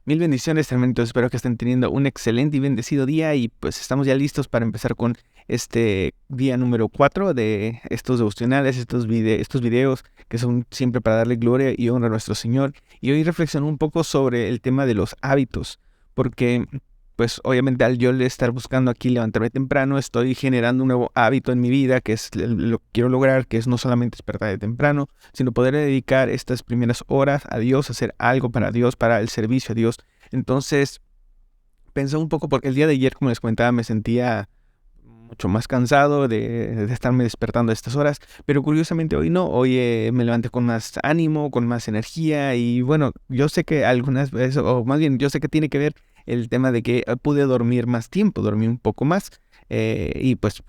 Mil bendiciones, hermanitos. Espero que estén teniendo un excelente y bendecido día. Y pues estamos ya listos para empezar con este día número 4 de estos devocionales, estos videos que son siempre para darle gloria y honra a nuestro Señor. Y hoy reflexiono un poco sobre el tema de los hábitos. Porque, pues obviamente al yo estar buscando aquí levantarme temprano, estoy generando un nuevo hábito en mi vida, que es lo que quiero lograr, que es no solamente despertar de temprano, sino poder dedicar estas primeras horas a Dios, hacer algo para Dios, para el servicio a Dios. Entonces, pensé un poco, porque el día de ayer, como les comentaba, me sentía mucho más cansado de estarme despertando a estas horas, pero curiosamente hoy no, hoy me levanté con más ánimo, con más energía y bueno, yo sé que algunas veces, o más bien yo sé que tiene que ver el tema de que pude dormir más tiempo, dormí un poco más y pues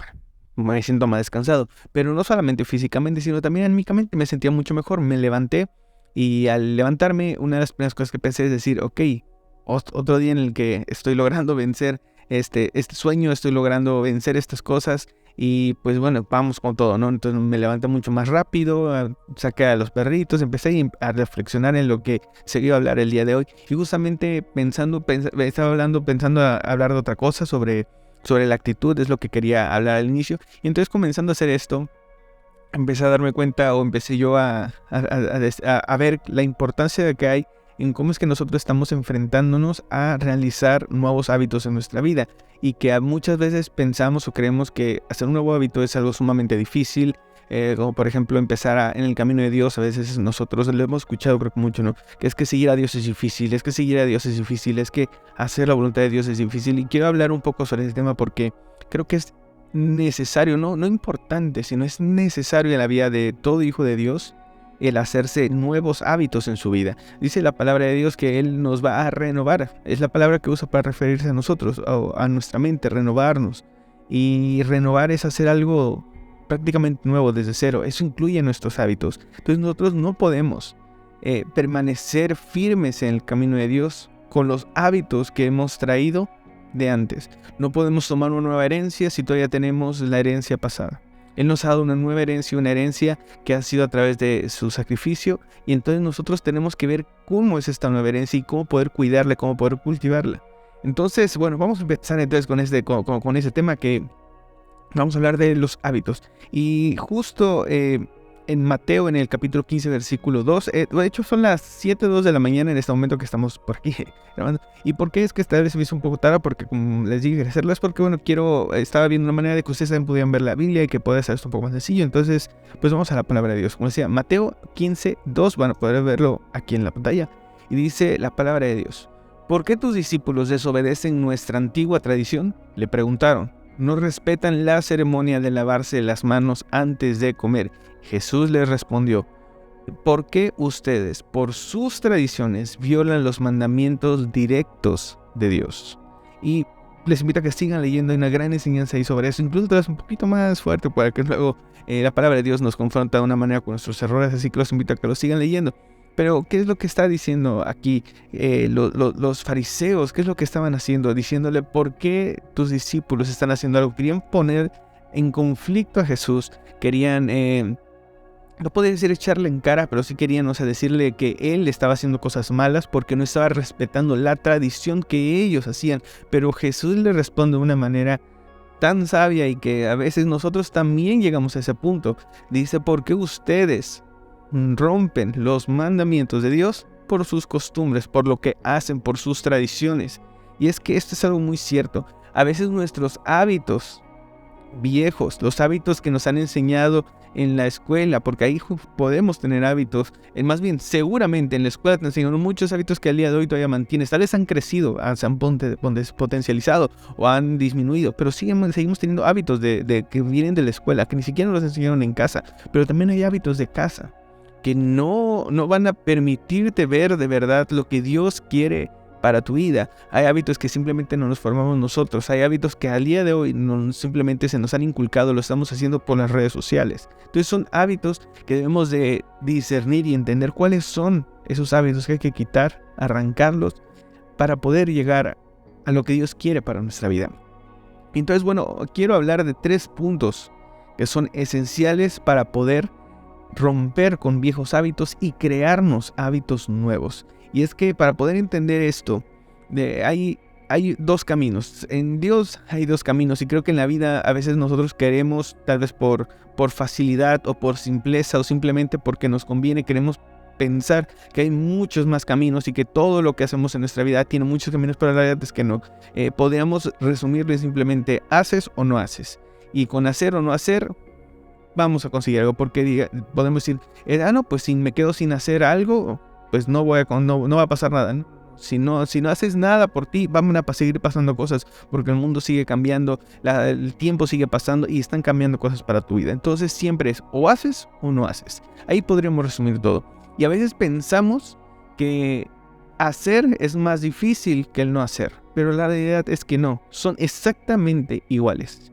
me siento más descansado, pero no solamente físicamente, sino también anímicamente me sentía mucho mejor, me levanté y al levantarme una de las primeras cosas que pensé es decir, ok, otro día en el que estoy logrando vencer este sueño, estoy logrando vencer estas cosas y pues bueno, vamos con todo, ¿no? Entonces me levanté mucho más rápido, saqué a los perritos, empecé a reflexionar en lo que se iba a hablar el día de hoy y justamente estaba pensando a hablar de otra cosa sobre la actitud, es lo que quería hablar al inicio y entonces comenzando a hacer esto, empecé a darme cuenta o empecé yo a ver la importancia que hay en cómo es que nosotros estamos enfrentándonos a realizar nuevos hábitos en nuestra vida y que muchas veces pensamos o creemos que hacer un nuevo hábito es algo sumamente difícil, como por ejemplo empezar en el camino de Dios. A veces nosotros lo hemos escuchado creo que mucho, ¿no? Que es que seguir a Dios es difícil, es que seguir a Dios es difícil, es que hacer la voluntad de Dios es difícil y quiero hablar un poco sobre ese tema porque creo que es necesario, no importante, sino es necesario en la vida de todo hijo de Dios el hacerse nuevos hábitos en su vida. Dice la palabra de Dios que Él nos va a renovar. Es la palabra que usa para referirse a nosotros, a nuestra mente, renovarnos. Y renovar es hacer algo prácticamente nuevo desde cero. Eso incluye nuestros hábitos. Entonces nosotros no podemos permanecer firmes en el camino de Dios con los hábitos que hemos traído de antes. No podemos tomar una nueva herencia si todavía tenemos la herencia pasada. Él nos ha dado una nueva herencia, una herencia que ha sido a través de su sacrificio y entonces nosotros tenemos que ver cómo es esta nueva herencia y cómo poder cuidarla, cómo poder cultivarla. Entonces, bueno, vamos a empezar entonces con ese tema que vamos a hablar de los hábitos. Y justo en Mateo, en el capítulo 15, versículo 2, de hecho son las 7:02 de la mañana en este momento que estamos por aquí grabando. ¿Y por qué es que esta vez me hizo un poco tarde? Porque como les dije, hacerlo es porque, bueno, estaba viendo una manera de que ustedes también pudieran ver la Biblia y que pueda ser esto un poco más sencillo. Entonces, pues vamos a la palabra de Dios. Como decía, Mateo 15:2, van a poder verlo aquí en la pantalla. Y dice la palabra de Dios: ¿por qué tus discípulos desobedecen nuestra antigua tradición? Le preguntaron. No respetan la ceremonia de lavarse las manos antes de comer. Jesús les respondió: ¿por qué ustedes, por sus tradiciones, violan los mandamientos directos de Dios? Y les invito a que sigan leyendo, hay una gran enseñanza ahí sobre eso, incluso es un poquito más fuerte para que luego la palabra de Dios nos confronta de una manera con nuestros errores, así que los invito a que lo sigan leyendo. Pero, ¿qué es lo que está diciendo aquí los fariseos? ¿Qué es lo que estaban haciendo? Diciéndole, ¿por qué tus discípulos están haciendo algo? Querían poner en conflicto a Jesús, querían, no podía decir echarle en cara, pero sí querían, decirle que él estaba haciendo cosas malas porque no estaba respetando la tradición que ellos hacían. Pero Jesús le responde de una manera tan sabia y que a veces nosotros también llegamos a ese punto. Dice, ¿por qué ustedes rompen los mandamientos de Dios por sus costumbres, por lo que hacen, por sus tradiciones? Y es que esto es algo muy cierto. A veces nuestros hábitos viejos, los hábitos que nos han enseñado en la escuela, porque ahí podemos tener hábitos, más bien seguramente en la escuela te enseñaron muchos hábitos que al día de hoy todavía mantienes, tal vez han crecido, se han potencializado o han disminuido, pero seguimos teniendo hábitos de que vienen de la escuela, que ni siquiera nos enseñaron en casa, pero también hay hábitos de casa que no van a permitirte ver de verdad lo que Dios quiere para tu vida. Hay hábitos que simplemente no nos formamos nosotros. Hay hábitos que al día de hoy simplemente se nos han inculcado, lo estamos haciendo por las redes sociales. Entonces son hábitos que debemos de discernir y entender cuáles son esos hábitos que hay que quitar, arrancarlos, para poder llegar a lo que Dios quiere para nuestra vida. Entonces, bueno, quiero hablar de 3 puntos que son esenciales para poder romper con viejos hábitos y crearnos hábitos nuevos. Y es que para poder entender esto, Hay dos caminos. En Dios hay dos caminos y creo que en la vida a veces nosotros queremos, tal vez por facilidad o por simpleza o simplemente porque nos conviene, queremos pensar que hay muchos más caminos y que todo lo que hacemos en nuestra vida tiene muchos caminos, pero la realidad es que no. Podríamos resumirle simplemente haces o no haces. Y con hacer o no hacer vamos a conseguir algo, porque podemos decir, no, pues si me quedo sin hacer algo, pues no va a pasar nada, ¿no? Si no haces nada por ti, van a seguir pasando cosas, porque el mundo sigue cambiando, el tiempo sigue pasando y están cambiando cosas para tu vida. Entonces siempre es o haces o no haces. Ahí podríamos resumir todo. Y a veces pensamos que hacer es más difícil que el no hacer, pero la realidad es que no, son exactamente iguales.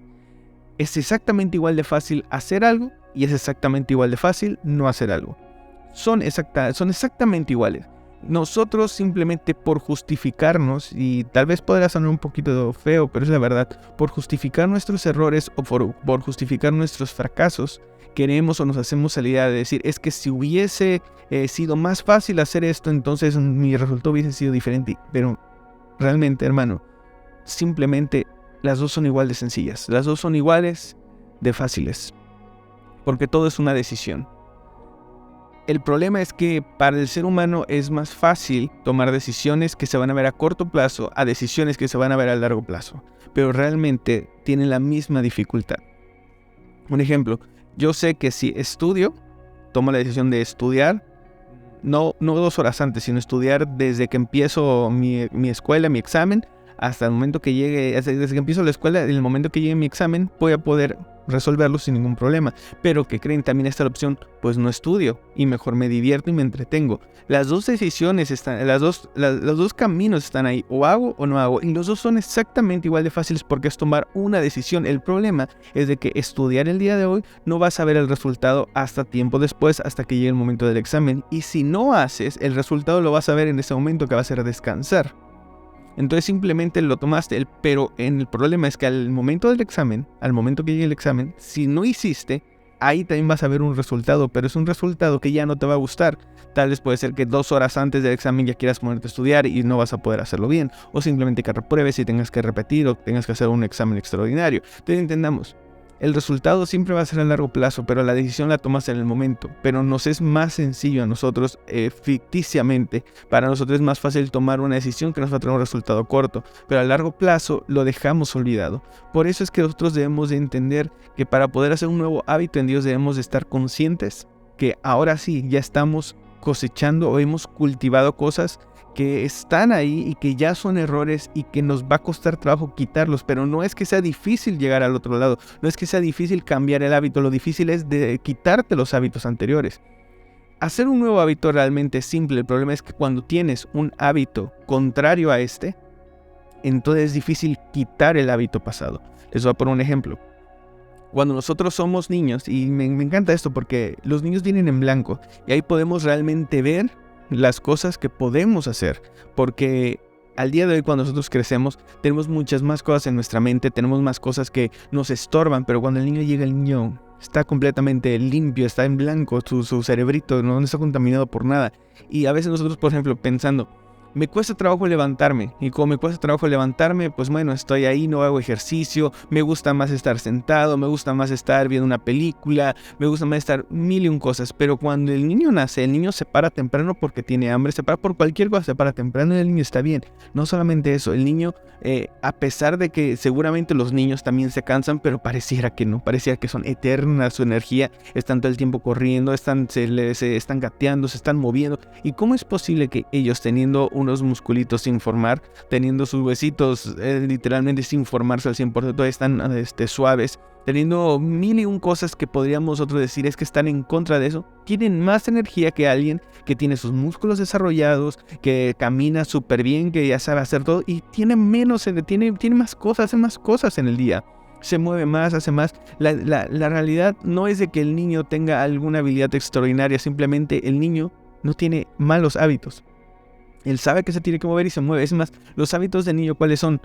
Es exactamente igual de fácil hacer algo y es exactamente igual de fácil no hacer algo. Son exactamente iguales. Nosotros simplemente por justificarnos, y tal vez podrá sonar un poquito feo, pero es la verdad, por justificar nuestros errores o por justificar nuestros fracasos, queremos o nos hacemos la idea de decir, es que si hubiese sido más fácil hacer esto, entonces mi resultado hubiese sido diferente. Pero realmente, hermano, simplemente las dos son igual de sencillas, las dos son iguales de fáciles, porque todo es una decisión. El problema es que para el ser humano es más fácil tomar decisiones que se van a ver a corto plazo a decisiones que se van a ver a largo plazo, pero realmente tienen la misma dificultad. Un ejemplo, yo sé que si estudio, tomo la decisión de estudiar, no 2 horas antes, sino estudiar desde que empiezo mi escuela, mi examen, hasta el momento que llegue, desde que empiezo la escuela, en el momento que llegue mi examen, voy a poder resolverlo sin ningún problema. Pero que creen, también está la opción, pues no estudio y mejor me divierto y me entretengo. Las dos decisiones están, los dos caminos están ahí, o hago o no hago, y los dos son exactamente igual de fáciles porque es tomar una decisión. El problema es de que estudiar el día de hoy no vas a ver el resultado hasta tiempo después, hasta que llegue el momento del examen, y si no haces, el resultado lo vas a ver en ese momento que va a ser descansar. Entonces simplemente lo tomaste, pero el problema es que al momento del examen, al momento que llegue el examen, si no hiciste, ahí también vas a ver un resultado, pero es un resultado que ya no te va a gustar. Tal vez puede ser que 2 horas antes del examen ya quieras ponerte a estudiar y no vas a poder hacerlo bien, o simplemente que repruebes y tengas que repetir o tengas que hacer un examen extraordinario. Entonces entendamos, el resultado siempre va a ser a largo plazo, pero la decisión la tomas en el momento. Pero nos es más sencillo a nosotros, ficticiamente, para nosotros es más fácil tomar una decisión que nos va a traer un resultado corto, pero a largo plazo lo dejamos olvidado. Por eso es que nosotros debemos de entender que para poder hacer un nuevo hábito en Dios debemos de estar conscientes que ahora sí ya estamos cosechando o hemos cultivado cosas que están ahí y que ya son errores y que nos va a costar trabajo quitarlos, pero no es que sea difícil llegar al otro lado, no es que sea difícil cambiar el hábito, lo difícil es de quitarte los hábitos anteriores. Hacer un nuevo hábito realmente es simple, el problema es que cuando tienes un hábito contrario a este, entonces es difícil quitar el hábito pasado. Les voy a poner un ejemplo. Cuando nosotros somos niños, y me encanta esto porque los niños vienen en blanco, y ahí podemos realmente ver las cosas que podemos hacer, porque al día de hoy cuando nosotros crecemos tenemos muchas más cosas en nuestra mente, tenemos más cosas que nos estorban, pero cuando el niño llega, el niño está completamente limpio, está en blanco, su cerebrito no está contaminado por nada. Y a veces nosotros, por ejemplo, pensando, me cuesta trabajo levantarme, y como me cuesta trabajo levantarme, pues bueno, estoy ahí, no hago ejercicio, me gusta más estar sentado, me gusta más estar viendo una película, me gusta más estar mil y un cosas. Pero cuando el niño nace, el niño se para temprano porque tiene hambre, se para por cualquier cosa, se para temprano y el niño está bien. No solamente eso, el niño, a pesar de que seguramente los niños también se cansan, pero pareciera que no, pareciera que son eternas su energía, están todo el tiempo corriendo, se están gateando, se están moviendo. ¿Y cómo es posible que ellos, teniendo unos musculitos sin formar, teniendo sus huesitos literalmente sin formarse al 100%, están suaves, teniendo mil y un cosas que podríamos nosotros decir es que están en contra de eso, tienen más energía que alguien que tiene sus músculos desarrollados, que camina súper bien, que ya sabe hacer todo y tiene más cosas, hace más cosas en el día? Se mueve más, hace más. La realidad no es de que el niño tenga alguna habilidad extraordinaria, simplemente el niño no tiene malos hábitos. Él sabe que se tiene que mover y se mueve. Es más, los hábitos del niño, ¿cuáles son?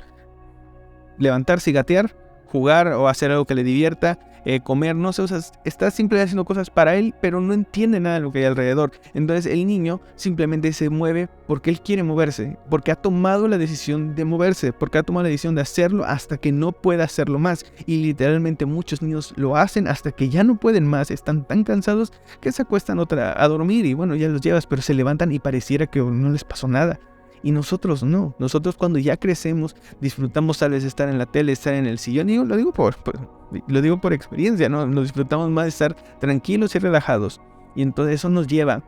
Levantarse y gatear, jugar o hacer algo que le divierta, comer, no sé, o sea, está simplemente haciendo cosas para él, pero no entiende nada de lo que hay alrededor. Entonces el niño simplemente se mueve porque él quiere moverse, porque ha tomado la decisión de moverse, porque ha tomado la decisión de hacerlo hasta que no pueda hacerlo más. Y literalmente muchos niños lo hacen hasta que ya no pueden más, están tan cansados que se acuestan a dormir y bueno, ya los llevas, pero se levantan y pareciera que no les pasó nada. Y nosotros no, nosotros cuando ya crecemos disfrutamos tal vez estar en la tele, estar en el sillón, y lo digo por experiencia, ¿no? Nos disfrutamos más de estar tranquilos y relajados. Y entonces eso nos lleva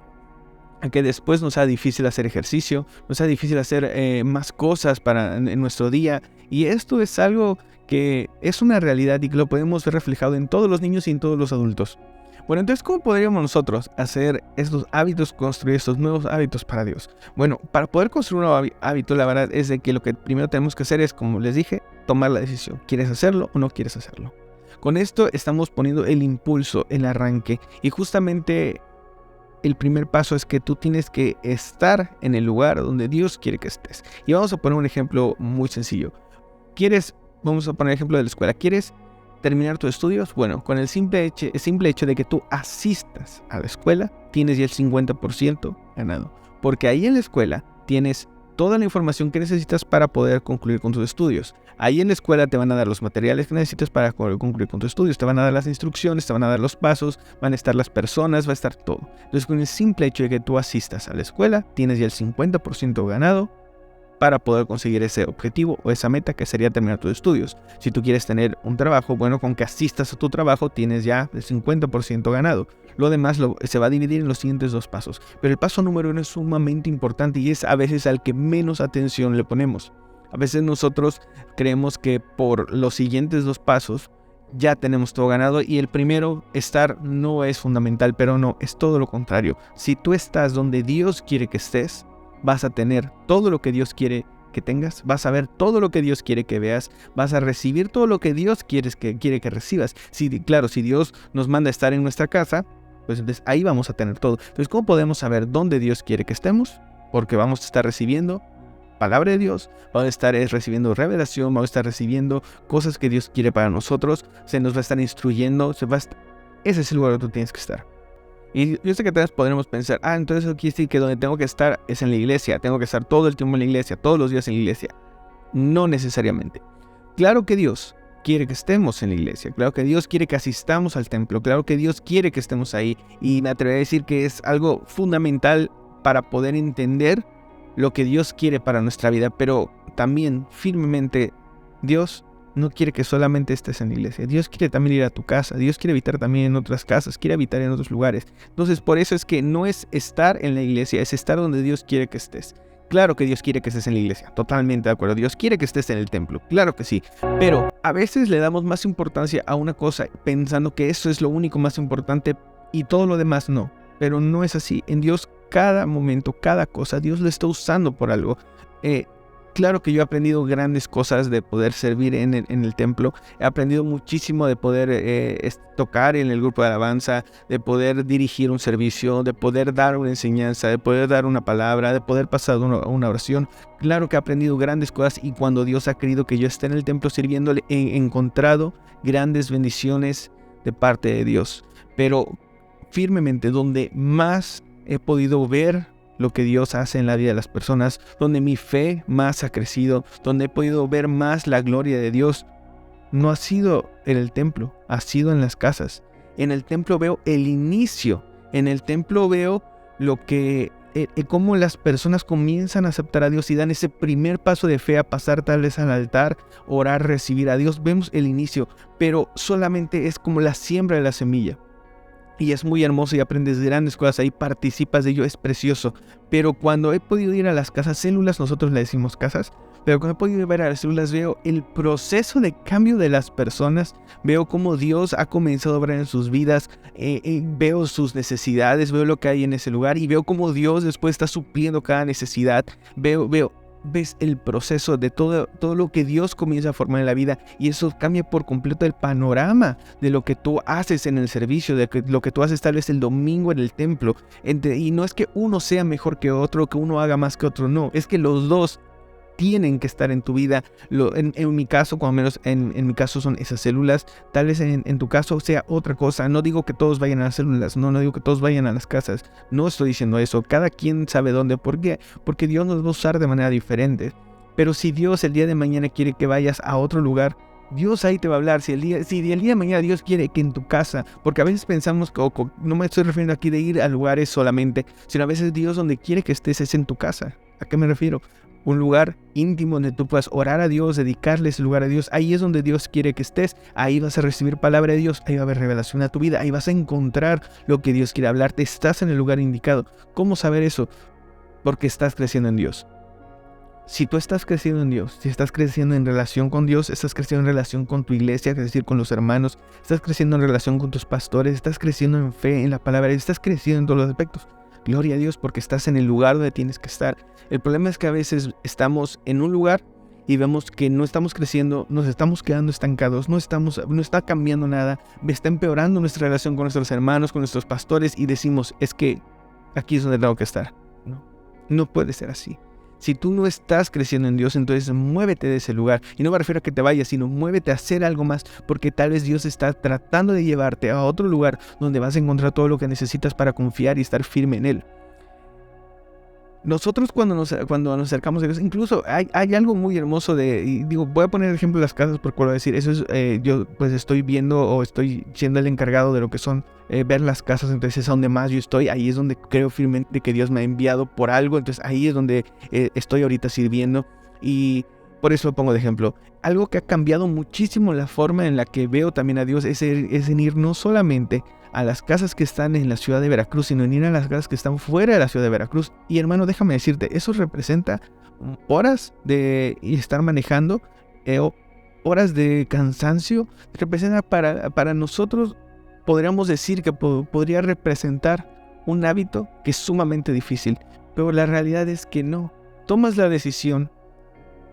a que después nos sea difícil hacer ejercicio, nos sea difícil hacer más cosas en nuestro día. Y esto es algo que es una realidad y que lo podemos ver reflejado en todos los niños y en todos los adultos. Bueno, entonces, ¿cómo podríamos nosotros hacer estos hábitos, construir estos nuevos hábitos para Dios? Bueno, para poder construir un nuevo hábito, la verdad es de que lo que primero tenemos que hacer es, como les dije, tomar la decisión. ¿Quieres hacerlo o no quieres hacerlo? Con esto estamos poniendo el impulso, el arranque. Y justamente el primer paso es que tú tienes que estar en el lugar donde Dios quiere que estés. Y vamos a poner un ejemplo muy sencillo. Vamos a poner el ejemplo de la escuela. ¿Quieres terminar tus estudios? Bueno, con el simple hecho de que tú asistas a la escuela, tienes ya el 50% ganado. Porque ahí en la escuela tienes toda la información que necesitas para poder concluir con tus estudios. Ahí en la escuela te van a dar los materiales que necesitas para poder concluir con tus estudios. Te van a dar las instrucciones, te van a dar los pasos, van a estar las personas, va a estar todo. Entonces, con el simple hecho de que tú asistas a la escuela, tienes ya el 50% ganado para poder conseguir ese objetivo o esa meta que sería terminar tus estudios. Si tú quieres tener un trabajo, bueno, con que asistas a tu trabajo tienes ya el 50% ganado. Lo demás se va a dividir en los siguientes dos pasos. Pero el paso número 1 es sumamente importante y es a veces al que menos atención le ponemos. A veces nosotros creemos que por los siguientes dos pasos ya tenemos todo ganado y el primero, estar, no es fundamental, pero no, es todo lo contrario. Si tú estás donde Dios quiere que estés, vas a tener todo lo que Dios quiere que tengas, vas a ver todo lo que Dios quiere que veas, vas a recibir todo lo que Dios quiere que recibas. Claro, si Dios nos manda a estar en nuestra casa, pues entonces ahí vamos a tener todo. Entonces, ¿cómo podemos saber dónde Dios quiere que estemos? Porque vamos a estar recibiendo palabra de Dios, vamos a estar recibiendo revelación, vamos a estar recibiendo cosas que Dios quiere para nosotros, se nos va a estar instruyendo, ese es el lugar donde tú tienes que estar. Y yo sé que todos podremos pensar, entonces eso quiere decir que donde tengo que estar es en la iglesia, tengo que estar todo el tiempo en la iglesia, todos los días en la iglesia. No necesariamente. Claro que Dios quiere que estemos en la iglesia, claro que Dios quiere que asistamos al templo, claro que Dios quiere que estemos ahí, y me atrevería a decir que es algo fundamental para poder entender lo que Dios quiere para nuestra vida, pero también firmemente Dios no quiere que solamente estés en la iglesia. Dios quiere también ir a tu casa. Dios quiere habitar también en otras casas. Quiere habitar en otros lugares. Entonces, por eso es que no es estar en la iglesia, es estar donde Dios quiere que estés. Claro que Dios quiere que estés en la iglesia. Totalmente de acuerdo. Dios quiere que estés en el templo. Claro que sí. Pero a veces le damos más importancia a una cosa pensando que eso es lo único más importante y todo lo demás no. Pero no es así. En Dios, cada momento, cada cosa, Dios lo está usando por algo. Claro que yo he aprendido grandes cosas de poder servir en el templo. He aprendido muchísimo de poder tocar en el grupo de alabanza, de poder dirigir un servicio, de poder dar una enseñanza, de poder dar una palabra, de poder pasar una oración. Claro que he aprendido grandes cosas y cuando Dios ha querido que yo esté en el templo sirviéndole, he encontrado grandes bendiciones de parte de Dios. Pero firmemente, donde más he podido ver lo que Dios hace en la vida de las personas, donde mi fe más ha crecido, donde he podido ver más la gloria de Dios, no ha sido en el templo, ha sido en las casas. En el templo veo el inicio, en el templo veo cómo las personas comienzan a aceptar a Dios y dan ese primer paso de fe a pasar tal vez al altar, orar, recibir a Dios. Vemos el inicio, pero solamente es como la siembra de la semilla. Y es muy hermoso y aprendes grandes cosas ahí, participas de ello, es precioso. Pero cuando he podido ir a las casas, células, nosotros le decimos casas, pero cuando he podido ir a las células veo el proceso de cambio de las personas, veo cómo Dios ha comenzado a obrar en sus vidas, veo sus necesidades, veo lo que hay en ese lugar y veo cómo Dios después está supliendo cada necesidad, ves el proceso de todo lo que Dios comienza a formar en la vida y eso cambia por completo el panorama de lo que tú haces en el servicio, de lo que tú haces tal vez el domingo en el templo. Y no es que uno sea mejor que otro, que uno haga más que otro, no, es que los dos tienen que estar en tu vida. En mi caso, cuando menos en mi caso son esas células. Tal vez en tu caso sea otra cosa. No digo que todos vayan a las células, no digo que todos vayan a las casas. No estoy diciendo eso. Cada quien sabe dónde. ¿Por qué? Porque Dios nos va a usar de manera diferente. Pero si Dios el día de mañana quiere que vayas a otro lugar, Dios ahí te va a hablar. Si el día de mañana Dios quiere que en tu casa, porque a veces pensamos que no me estoy refiriendo aquí de ir a lugares solamente, sino a veces Dios donde quiere que estés es en tu casa. ¿A qué me refiero? Un lugar íntimo donde tú puedas orar a Dios, dedicarle ese lugar a Dios. Ahí es donde Dios quiere que estés. Ahí vas a recibir palabra de Dios. Ahí va a haber revelación a tu vida. Ahí vas a encontrar lo que Dios quiere hablarte. Estás en el lugar indicado. ¿Cómo saber eso? Porque estás creciendo en Dios. Si tú estás creciendo en Dios, si estás creciendo en relación con Dios, estás creciendo en relación con tu iglesia, es decir, con los hermanos, estás creciendo en relación con tus pastores, estás creciendo en fe, en la palabra, estás creciendo en todos los aspectos. Gloria a Dios porque estás en el lugar donde tienes que estar. El problema es que a veces estamos en un lugar y vemos que no estamos creciendo, nos estamos quedando estancados, no está cambiando nada, está empeorando nuestra relación con nuestros hermanos, con nuestros pastores y decimos, es que aquí es donde tengo que estar. No puede ser así. Si tú no estás creciendo en Dios, entonces muévete de ese lugar. Y no me refiero a que te vayas, sino muévete a hacer algo más, porque tal vez Dios está tratando de llevarte a otro lugar donde vas a encontrar todo lo que necesitas para confiar y estar firme en Él. Nosotros cuando nos acercamos a Dios, incluso hay algo muy hermoso voy a poner el ejemplo de las casas por cual decir, eso es, yo pues estoy viendo o estoy siendo el encargado de lo que son ver las casas, entonces es donde más yo estoy, ahí es donde creo firmemente que Dios me ha enviado por algo, entonces ahí es donde estoy ahorita sirviendo y por eso lo pongo de ejemplo. Algo que ha cambiado muchísimo la forma en la que veo también a Dios es en ir no solamente a las casas que están en la ciudad de Veracruz, sino en ir a las casas que están fuera de la ciudad de Veracruz. Y hermano, déjame decirte, eso representa horas de estar manejando, horas de cansancio. Representa para nosotros, podríamos decir que podría representar un hábito que es sumamente difícil. Pero la realidad es que no. Tomas la decisión,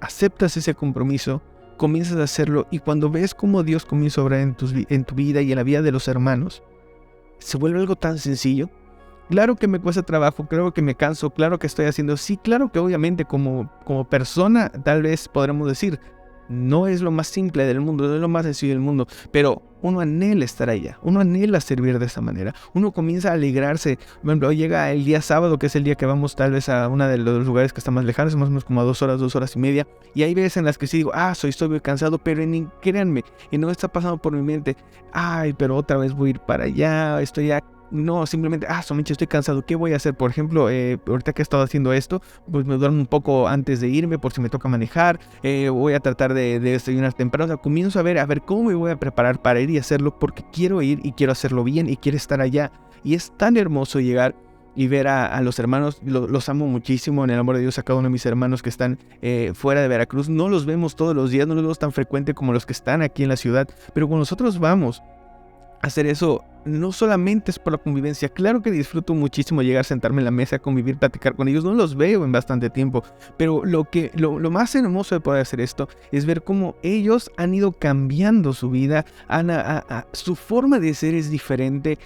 aceptas ese compromiso, comienzas a hacerlo y cuando ves cómo Dios comienza a obrar en tu vida y en la vida de los hermanos, se vuelve algo tan sencillo. Claro que me cuesta trabajo, claro que me canso, claro que estoy haciendo, sí, claro que obviamente como persona tal vez podremos decir, no es lo más simple del mundo, no es lo más sencillo del mundo, pero uno anhela estar allá, uno anhela servir de esa manera, uno comienza a alegrarse. Por ejemplo, llega el día sábado, que es el día que vamos tal vez a uno de los lugares que está más lejanos, más o menos como a 2 horas y media, y hay veces en las que sí digo, estoy muy cansado, pero créanme, y no está pasando por mi mente, pero otra vez voy a ir para allá, estoy ya. No, simplemente, Somicha, estoy cansado, ¿qué voy a hacer? Por ejemplo, ahorita que he estado haciendo esto, pues me duermo un poco antes de irme por si me toca manejar, voy a tratar de desayunar temprano, o sea, comienzo a ver cómo me voy a preparar para ir y hacerlo, porque quiero ir y quiero hacerlo bien y quiero estar allá. Y es tan hermoso llegar y ver a los hermanos, los amo muchísimo, en el amor de Dios, a cada uno de mis hermanos que están fuera de Veracruz. No los vemos todos los días, no los vemos tan frecuente como los que están aquí en la ciudad, pero cuando nosotros vamos hacer eso, no solamente es por la convivencia. Claro que disfruto muchísimo llegar a sentarme en la mesa, convivir, platicar con ellos. No los veo en bastante tiempo, pero lo más hermoso de poder hacer esto es ver cómo ellos han ido cambiando su vida, su forma de ser es diferente.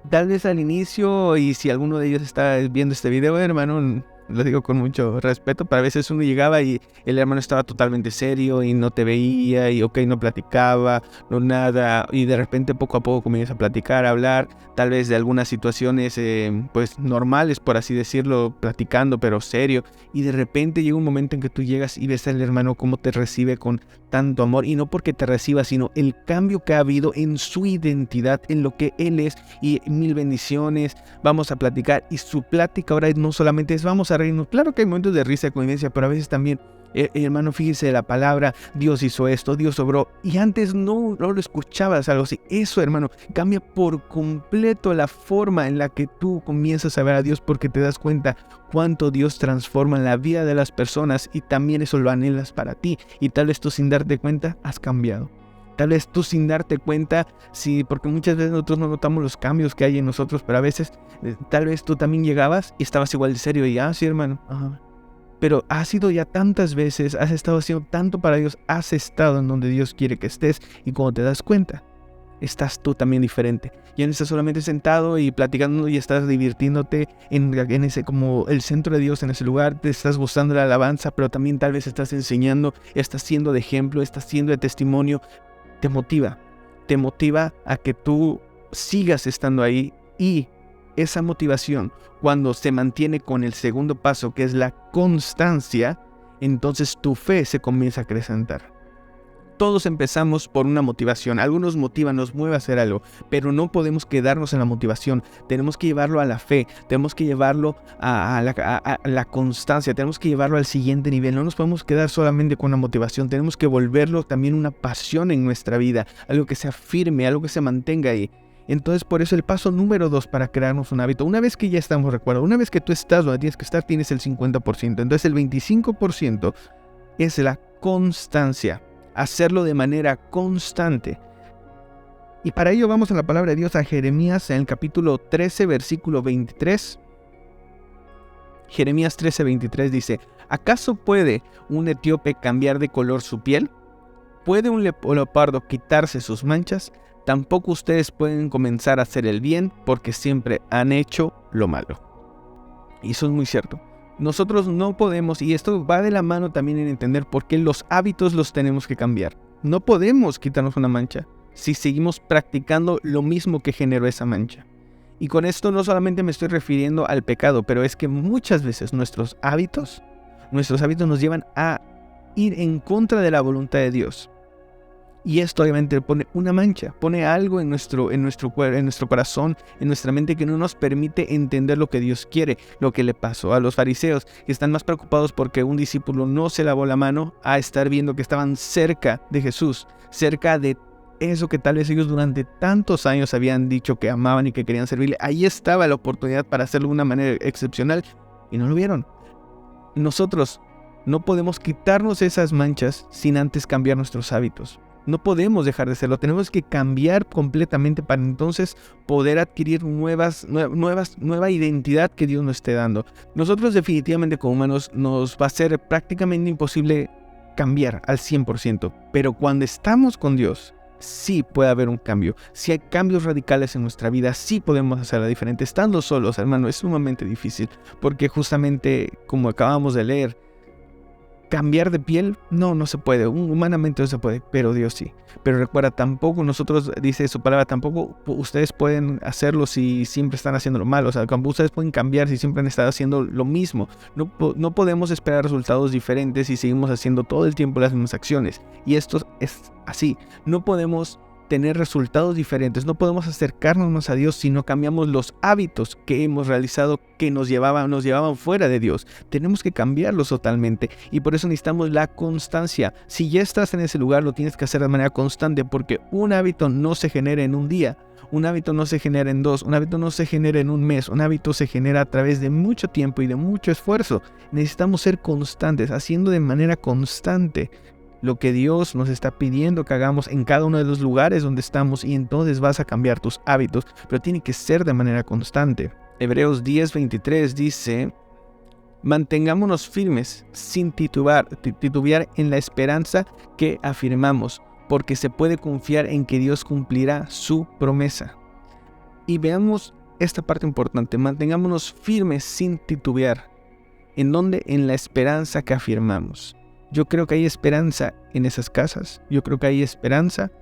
Tal vez al inicio, y si alguno de ellos está viendo este video, hermano, lo digo con mucho respeto, pero a veces uno llegaba y el hermano estaba totalmente serio y no te veía y no platicaba, no nada, y de repente poco a poco comienza a platicar, a hablar, tal vez de algunas situaciones pues normales, por así decirlo, platicando, pero serio, y de repente llega un momento en que tú llegas y ves al hermano cómo te recibe con tanto amor, y no porque te reciba, sino el cambio que ha habido en su identidad, en lo que él es, y mil bendiciones, vamos a platicar, y su plática ahora no solamente es vamos a reírnos, claro que hay momentos de risa y convivencia, pero a veces también, hermano, fíjese de la palabra, Dios hizo esto, Dios obró, y antes no lo escuchabas algo así. Eso, hermano, cambia por completo la forma en la que tú comienzas a ver a Dios, porque te das cuenta cuánto Dios transforma en la vida de las personas, y también eso lo anhelas para ti, y tal vez tú sin darte cuenta has cambiado. Tal vez tú sin darte cuenta, sí, porque muchas veces nosotros no notamos los cambios que hay en nosotros, pero a veces tal vez tú también llegabas y estabas igual de serio y sí, hermano, pero has ido ya tantas veces, has estado haciendo tanto para Dios, has estado en donde Dios quiere que estés, y cuando te das cuenta, estás tú también diferente. Ya no estás solamente sentado y platicando y estás divirtiéndote en ese como el centro de Dios en ese lugar, te estás gozando de la alabanza, pero también tal vez estás enseñando, estás siendo de ejemplo, estás siendo de testimonio. Te motiva a que tú sigas estando ahí, y esa motivación, cuando se mantiene con el segundo paso, que es la constancia, entonces tu fe se comienza a acrecentar. Todos empezamos por una motivación. Algunos motivan, nos mueve a hacer algo, pero no podemos quedarnos en la motivación. Tenemos que llevarlo a la fe, tenemos que llevarlo a la constancia, tenemos que llevarlo al siguiente nivel. No nos podemos quedar solamente con una motivación, tenemos que volverlo también una pasión en nuestra vida, algo que sea firme, algo que se mantenga ahí. Entonces, por eso el paso número 2 para crearnos un hábito, una vez que ya estamos, recuerda, una vez que tú estás donde tienes que estar, tienes el 50%. Entonces el 25% es la constancia. Hacerlo de manera constante. Y para ello vamos a la palabra de Dios, a Jeremías en el capítulo 13, versículo 23. Jeremías 13, 23 dice: ¿acaso puede un etíope cambiar de color su piel? ¿Puede un leopardo quitarse sus manchas? Tampoco ustedes pueden comenzar a hacer el bien, porque siempre han hecho lo malo. Y eso es muy cierto. Nosotros no podemos, y esto va de la mano también en entender por qué los hábitos los tenemos que cambiar. No podemos quitarnos una mancha si seguimos practicando lo mismo que generó esa mancha. Y con esto no solamente me estoy refiriendo al pecado, pero es que muchas veces nuestros hábitos nos llevan a ir en contra de la voluntad de Dios. Y esto obviamente pone una mancha, pone algo en nuestro corazón, en nuestra mente, que no nos permite entender lo que Dios quiere. Lo que le pasó a los fariseos, que están más preocupados porque un discípulo no se lavó la mano, a estar viendo que estaban cerca de Jesús, cerca de eso que tal vez ellos durante tantos años habían dicho que amaban y que querían servirle. Ahí estaba la oportunidad para hacerlo de una manera excepcional y no lo vieron. Nosotros no podemos quitarnos esas manchas sin antes cambiar nuestros hábitos. No podemos dejar de hacerlo, tenemos que cambiar completamente para entonces poder adquirir nueva identidad que Dios nos esté dando. Nosotros definitivamente como humanos nos va a ser prácticamente imposible cambiar al 100%, pero cuando estamos con Dios, sí puede haber un cambio. Si hay cambios radicales en nuestra vida, sí podemos hacerla diferente. Estando solos, hermano, es sumamente difícil, porque justamente, como acabamos de leer, cambiar de piel, no se puede, humanamente no se puede, pero Dios sí. Pero recuerda, tampoco nosotros, dice su palabra, tampoco ustedes pueden hacerlo si siempre están haciendo lo malo. O sea, ustedes pueden cambiar si siempre han estado haciendo lo mismo. No podemos esperar resultados diferentes si seguimos haciendo todo el tiempo las mismas acciones. Y esto es así, no podemos tener resultados diferentes, no podemos acercarnos más a Dios si no cambiamos los hábitos que hemos realizado que nos llevaban fuera de Dios. Tenemos que cambiarlos totalmente, y por eso necesitamos la constancia. Si ya estás en ese lugar, lo tienes que hacer de manera constante, porque un hábito no se genera en un día, un hábito no se genera en 2, un hábito no se genera en un mes, un hábito se genera a través de mucho tiempo y de mucho esfuerzo. Necesitamos ser constantes, haciendo de manera constante lo que Dios nos está pidiendo que hagamos en cada uno de los lugares donde estamos, y entonces vas a cambiar tus hábitos, pero tiene que ser de manera constante. Hebreos 10:23 dice: mantengámonos firmes sin titubear en la esperanza que afirmamos, porque se puede confiar en que Dios cumplirá su promesa. Y veamos esta parte importante: mantengámonos firmes sin titubear. ¿En dónde? En la esperanza que afirmamos. Yo creo que hay esperanza en esas casas, yo creo que hay esperanza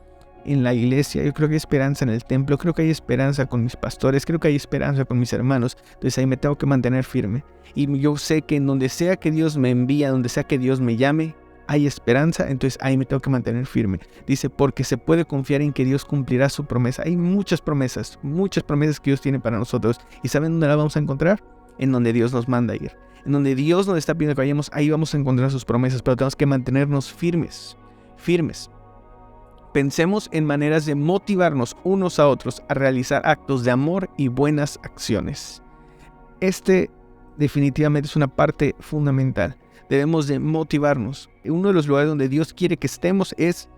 en la iglesia, yo creo que hay esperanza en el templo, creo que hay esperanza con mis pastores, creo que hay esperanza con mis hermanos. Entonces ahí me tengo que mantener firme. Y yo sé que en donde sea que Dios me envía, donde sea que Dios me llame, hay esperanza, entonces ahí me tengo que mantener firme. Dice, porque se puede confiar en que Dios cumplirá su promesa. Hay muchas promesas que Dios tiene para nosotros. ¿Y saben dónde las vamos a encontrar? En donde Dios nos manda a ir. En donde Dios nos está pidiendo que vayamos, ahí vamos a encontrar sus promesas, pero tenemos que mantenernos firmes. Pensemos en maneras de motivarnos unos a otros a realizar actos de amor y buenas acciones. Definitivamente es una parte fundamental. Debemos de motivarnos. Uno de los lugares donde Dios quiere que estemos es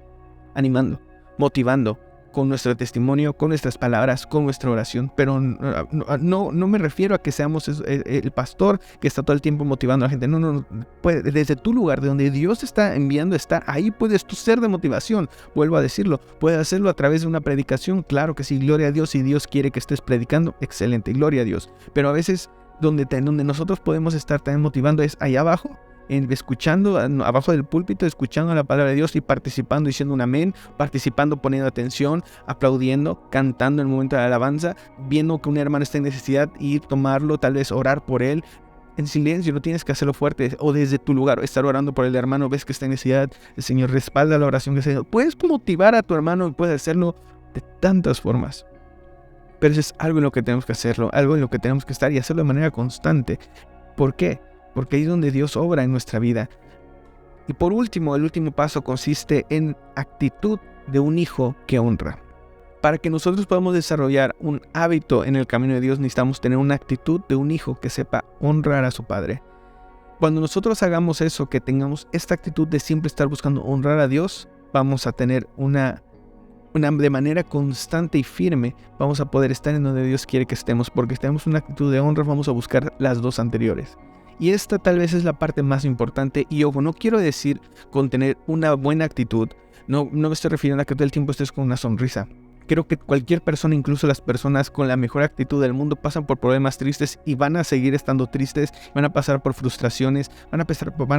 animando, motivando, con nuestro testimonio, con nuestras palabras, con nuestra oración. Pero no me refiero a que seamos el pastor que está todo el tiempo motivando a la gente. No. Desde tu lugar, de donde Dios te está enviando, ahí puedes tú ser de motivación. Vuelvo a decirlo, puedes hacerlo a través de una predicación. Claro que sí, gloria a Dios. Si Dios quiere que estés predicando, excelente, gloria a Dios. Pero a veces donde nosotros podemos estar también motivando es allá abajo, escuchando abajo del púlpito, escuchando la palabra de Dios y participando, diciendo un amén, participando, poniendo atención, aplaudiendo, cantando en el momento de la alabanza, viendo que un hermano está en necesidad y tomarlo, tal vez orar por él en silencio. No tienes que hacerlo fuerte o desde tu lugar, estar orando por el hermano, ves que está en necesidad, el Señor respalda la oración que se hace. Puedes motivar a tu hermano y puedes hacerlo de tantas formas. Pero eso es algo en lo que tenemos que hacerlo, algo en lo que tenemos que estar y hacerlo de manera constante. ¿Por qué? Porque ahí es donde Dios obra en nuestra vida. Y por último, el último paso consiste en actitud de un hijo que honra. Para que nosotros podamos desarrollar un hábito en el camino de Dios, necesitamos tener una actitud de un hijo que sepa honrar a su padre. Cuando nosotros hagamos eso, que tengamos esta actitud de siempre estar buscando honrar a Dios, vamos a tener de manera constante y firme, vamos a poder estar en donde Dios quiere que estemos, porque si tenemos una actitud de honra, vamos a buscar las dos anteriores. Y esta tal vez es la parte más importante. Y ojo, no quiero decir con tener una buena actitud, no me estoy refiriendo a que todo el tiempo estés con una sonrisa. Creo que cualquier persona, incluso las personas con la mejor actitud del mundo, pasan por problemas tristes y van a seguir estando tristes, van a pasar por frustraciones, van a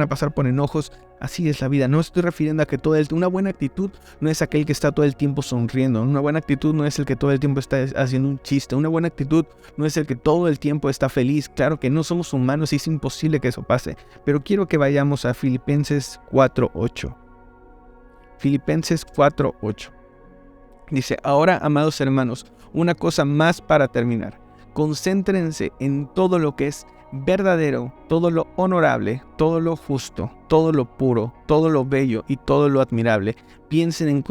pasar por enojos. Así es la vida. No estoy refiriendo a que una buena actitud no es aquel que está todo el tiempo sonriendo. Una buena actitud no es el que todo el tiempo está haciendo un chiste. Una buena actitud no es el que todo el tiempo está feliz. Claro que no somos humanos y es imposible que eso pase. Pero quiero que vayamos a Filipenses 4:8. Filipenses 4:8. Dice: ahora, amados hermanos, una cosa más para terminar. Concéntrense en todo lo que es verdadero, todo lo honorable, todo lo justo, todo lo puro, todo lo bello y todo lo admirable. Piensen en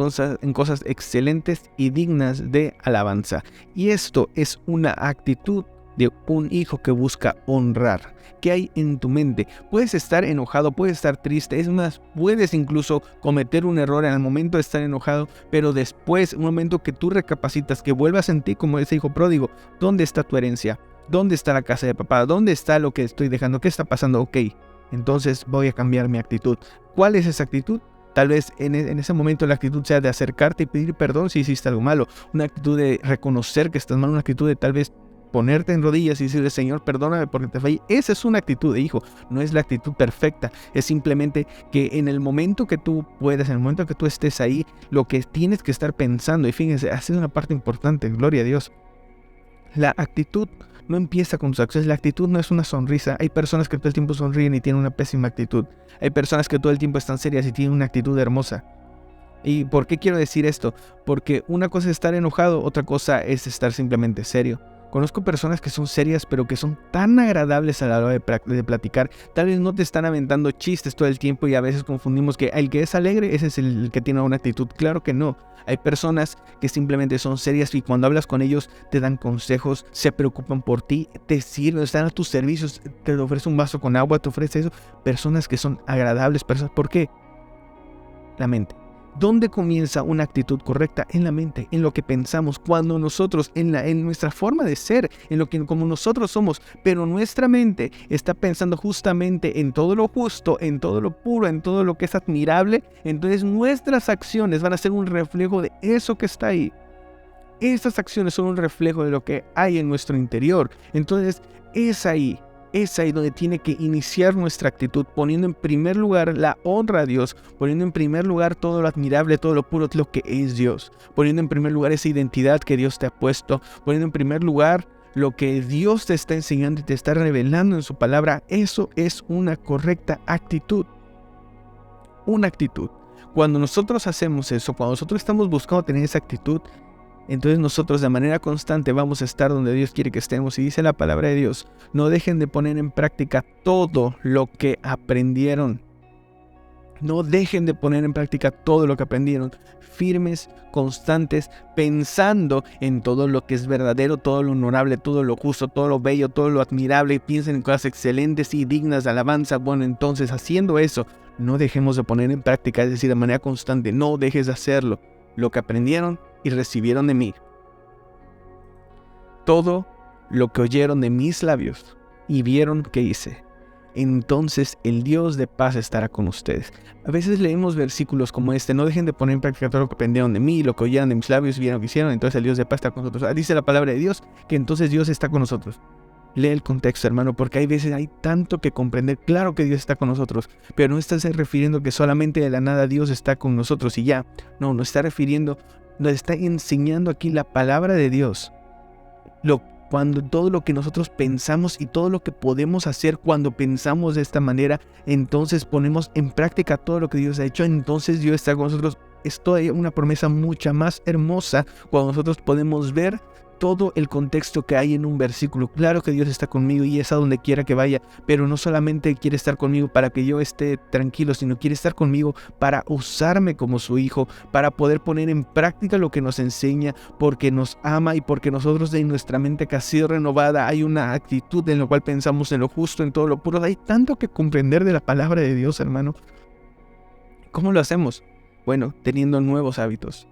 cosas excelentes y dignas de alabanza. Y esto es una actitud de un hijo que busca honrar. ¿Qué hay en tu mente? Puedes estar enojado, puedes estar triste, es más, puedes incluso cometer un error en el momento de estar enojado, pero después, un momento que tú recapacitas, que vuelvas en ti como ese hijo pródigo. ¿Dónde está tu herencia? ¿Dónde está la casa de papá? ¿Dónde está lo que estoy dejando? ¿Qué está pasando? Ok, entonces voy a cambiar mi actitud. ¿Cuál es esa actitud? Tal vez en ese momento la actitud sea de acercarte y pedir perdón si hiciste algo malo, una actitud de reconocer que estás mal, una actitud de tal vez ponerte en rodillas y decirle: Señor, perdóname porque te fallé. Esa es una actitud de hijo, no es la actitud perfecta, es simplemente que en el momento que tú puedas, en el momento que tú estés ahí, lo que tienes que estar pensando, y fíjense, esa es una parte importante, gloria a Dios. La actitud no empieza con tus acciones, la actitud no es una sonrisa. Hay personas que todo el tiempo sonríen y tienen una pésima actitud. Hay personas que todo el tiempo están serias y tienen una actitud hermosa. ¿Y por qué quiero decir esto? Porque una cosa es estar enojado, otra cosa es estar simplemente serio. Conozco personas que son serias, pero que son tan agradables a la hora de platicar. Tal vez no te están aventando chistes todo el tiempo y a veces confundimos que el que es alegre, ese es el que tiene una actitud. Claro que no. Hay personas que simplemente son serias y cuando hablas con ellos te dan consejos, se preocupan por ti, te sirven, están a tus servicios, te ofrece un vaso con agua, te ofrece eso. Personas que son agradables, personas. ¿Por qué? La mente. ¿Dónde comienza una actitud correcta? En la mente, en lo que pensamos, cuando nosotros, en nuestra forma de ser, en lo que como nosotros somos, pero nuestra mente está pensando justamente en todo lo justo, en todo lo puro, en todo lo que es admirable, entonces nuestras acciones van a ser un reflejo de eso que está ahí. Estas acciones son un reflejo de lo que hay en nuestro interior. Entonces es ahí donde tiene que iniciar nuestra actitud, poniendo en primer lugar la honra a Dios, poniendo en primer lugar todo lo admirable, todo lo puro, lo que es Dios, poniendo en primer lugar esa identidad que Dios te ha puesto, poniendo en primer lugar lo que Dios te está enseñando y te está revelando en su palabra. Eso es una correcta actitud. Una actitud. Cuando nosotros hacemos eso, cuando nosotros estamos buscando tener esa actitud, entonces nosotros de manera constante vamos a estar donde Dios quiere que estemos. Y dice la palabra de Dios: no dejen de poner en práctica todo lo que aprendieron. No dejen de poner en práctica todo lo que aprendieron. Firmes, constantes, pensando en todo lo que es verdadero, todo lo honorable, todo lo justo, todo lo bello, todo lo admirable. Piensen en cosas excelentes y dignas de alabanza. Bueno, entonces haciendo eso, no dejemos de poner en práctica, es decir, de manera constante. No dejes de hacerlo. Lo que aprendieron, y recibieron de mí todo lo que oyeron de mis labios y vieron que hice, entonces el Dios de paz estará con ustedes. A veces leemos versículos como este: no dejen de poner en práctica todo lo que aprendieron de mí, lo que oyeron de mis labios, vieron que hicieron, entonces el Dios de paz está con nosotros. Dice la palabra de Dios que entonces Dios está con nosotros. Lee el contexto, hermano, porque hay veces hay tanto que comprender. Claro que Dios está con nosotros, pero no está refiriendo que solamente de la nada Dios está con nosotros y ya. No, nos está refiriendo, nos está enseñando aquí la palabra de Dios. Cuando todo lo que nosotros pensamos y todo lo que podemos hacer cuando pensamos de esta manera, entonces ponemos en práctica todo lo que Dios ha hecho, entonces Dios está con nosotros. Es todavía una promesa mucha más hermosa cuando nosotros podemos ver todo el contexto que hay en un versículo. Claro que Dios está conmigo y es a donde quiera que vaya, pero no solamente quiere estar conmigo para que yo esté tranquilo, sino quiere estar conmigo para usarme como su hijo, para poder poner en práctica lo que nos enseña, porque nos ama y porque nosotros en nuestra mente que ha sido renovada hay una actitud en la cual pensamos en lo justo, en todo lo puro. Hay tanto que comprender de la palabra de Dios, hermano. ¿Cómo lo hacemos? Bueno, teniendo nuevos hábitos.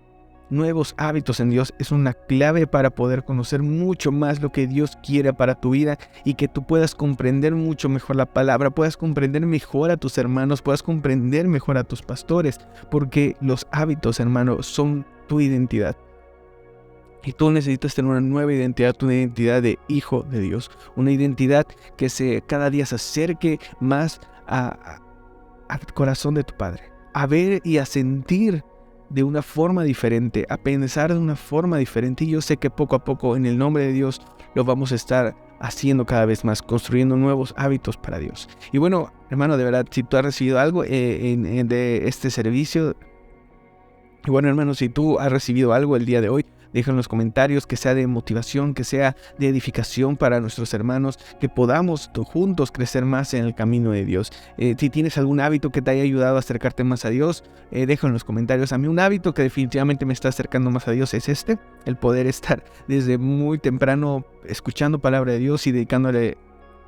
Nuevos hábitos en Dios es una clave para poder conocer mucho más lo que Dios quiere para tu vida y que tú puedas comprender mucho mejor la palabra, puedas comprender mejor a tus hermanos, puedas comprender mejor a tus pastores, porque los hábitos, hermano, son tu identidad. Y tú necesitas tener una nueva identidad, una identidad de hijo de Dios, una identidad que cada día se acerque más al corazón de tu Padre, a ver y a sentir de una forma diferente, a pensar de una forma diferente. Y yo sé que poco a poco, en el nombre de Dios, lo vamos a estar haciendo cada vez más, construyendo nuevos hábitos para Dios. Y bueno, hermano, de verdad, si tú has recibido algo de este servicio, y bueno, hermano, si tú has recibido algo el día de hoy, deja en los comentarios, que sea de motivación, que sea de edificación para nuestros hermanos, que podamos juntos crecer más en el camino de Dios. Si tienes algún hábito que te haya ayudado a acercarte más a Dios, deja en los comentarios. A mí un hábito que definitivamente me está acercando más a Dios es el poder estar desde muy temprano escuchando palabra de Dios y dedicándole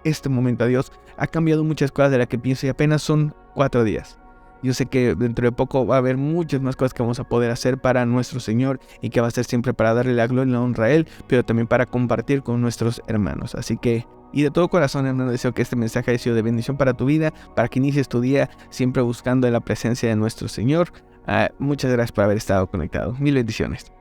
este momento a Dios. Ha cambiado muchas cosas de las que pienso y apenas son 4 días. Yo sé que dentro de poco va a haber muchas más cosas que vamos a poder hacer para nuestro Señor y que va a ser siempre para darle la gloria y la honra a Él, pero también para compartir con nuestros hermanos. Así que, y de todo corazón, hermano, deseo que este mensaje haya sido de bendición para tu vida, para que inicies tu día siempre buscando la presencia de nuestro Señor. Muchas gracias por haber estado conectado. Mil bendiciones.